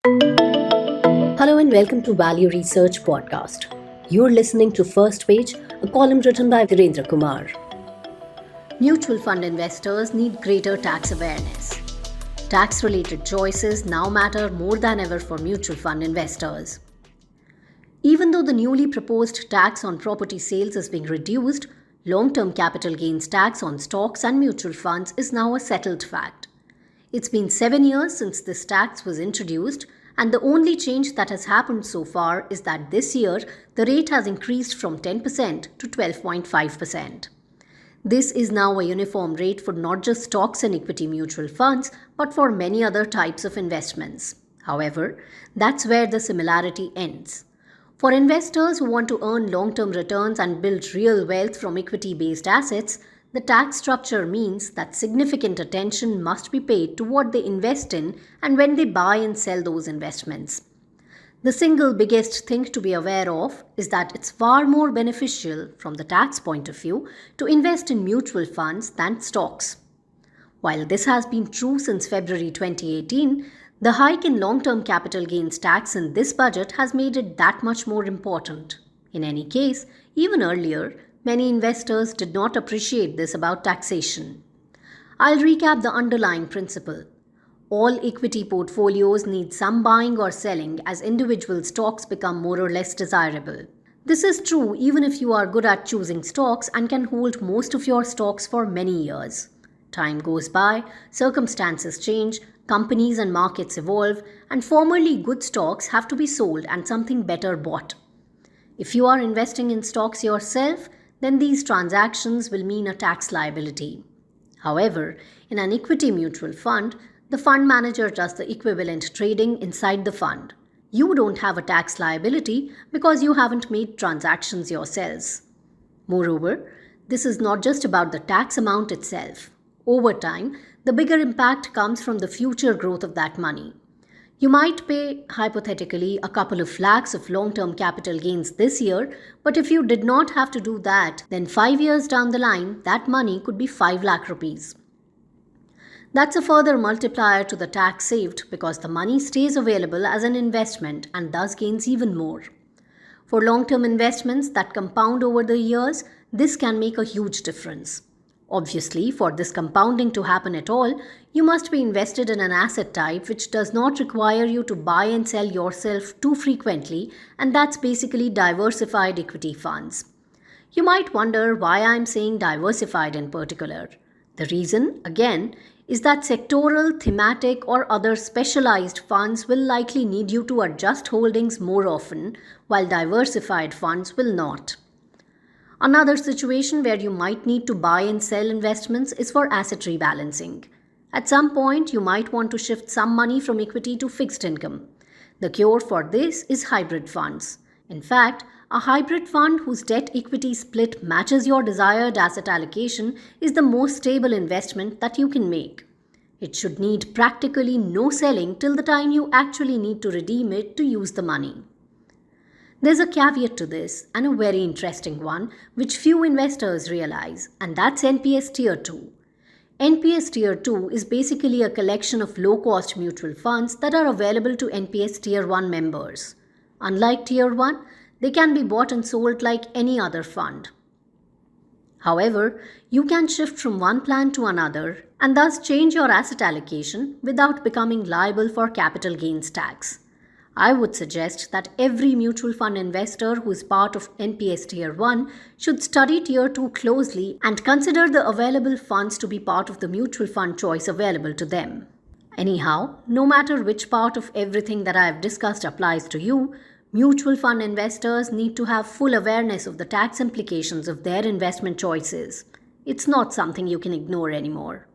Hello and welcome to Value Research Podcast. You're listening to First Page, a column written by Virendra Kumar. Mutual fund investors need greater tax awareness. Tax-related choices now matter more than ever for mutual fund investors. Even though the newly proposed tax on property sales is being reduced, long-term capital gains tax on stocks and mutual funds is now a settled fact. It's been 7 years since this tax was introduced, and the only change that has happened so far is that this year the rate has increased from 10% to 12.5%. This is now a uniform rate for not just stocks and equity mutual funds, but for many other types of investments. However, that's where the similarity ends. For investors who want to earn long-term returns and build real wealth from equity-based assets, the tax structure means that significant attention must be paid to what they invest in and when they buy and sell those investments. The single biggest thing to be aware of is that it's far more beneficial from the tax point of view to invest in mutual funds than stocks. While this has been true since February 2018, the hike in long-term capital gains tax in this budget has made it that much more important. In any case, even earlier, many investors did not appreciate this about taxation. I'll recap the underlying principle. All equity portfolios need some buying or selling as individual stocks become more or less desirable. This is true even if you are good at choosing stocks and can hold most of your stocks for many years. Time goes by, circumstances change, companies and markets evolve, and formerly good stocks have to be sold and something better bought. If you are investing in stocks yourself, then these transactions will mean a tax liability. However, in an equity mutual fund, the fund manager does the equivalent trading inside the fund. You don't have a tax liability because you haven't made transactions yourselves. Moreover, this is not just about the tax amount itself. Over time, the bigger impact comes from the future growth of that money. You might pay, hypothetically, a couple of lakhs of long-term capital gains this year, but if you did not have to do that, then 5 years down the line, that money could be 5 lakh rupees. That's a further multiplier to the tax saved because the money stays available as an investment and thus gains even more. For long-term investments that compound over the years, this can make a huge difference. Obviously, for this compounding to happen at all, you must be invested in an asset type which does not require you to buy and sell yourself too frequently, and that's basically diversified equity funds. You might wonder why I'm saying diversified in particular. The reason, again, is that sectoral, thematic, or other specialized funds will likely need you to adjust holdings more often, while diversified funds will not. Another situation where you might need to buy and sell investments is for asset rebalancing. At some point, you might want to shift some money from equity to fixed income. The cure for this is hybrid funds. In fact, a hybrid fund whose debt-equity split matches your desired asset allocation is the most stable investment that you can make. It should need practically no selling till the time you actually need to redeem it to use the money. There's a caveat to this, and a very interesting one, which few investors realize, and that's NPS Tier 2. NPS Tier 2 is basically a collection of low-cost mutual funds that are available to NPS Tier 1 members. Unlike Tier 1, they can be bought and sold like any other fund. However, you can shift from one plan to another and thus change your asset allocation without becoming liable for capital gains tax. I would suggest that every mutual fund investor who is part of NPS Tier 1 should study Tier 2 closely and consider the available funds to be part of the mutual fund choice available to them. Anyhow, no matter which part of everything that I have discussed applies to you, mutual fund investors need to have full awareness of the tax implications of their investment choices. It's not something you can ignore anymore.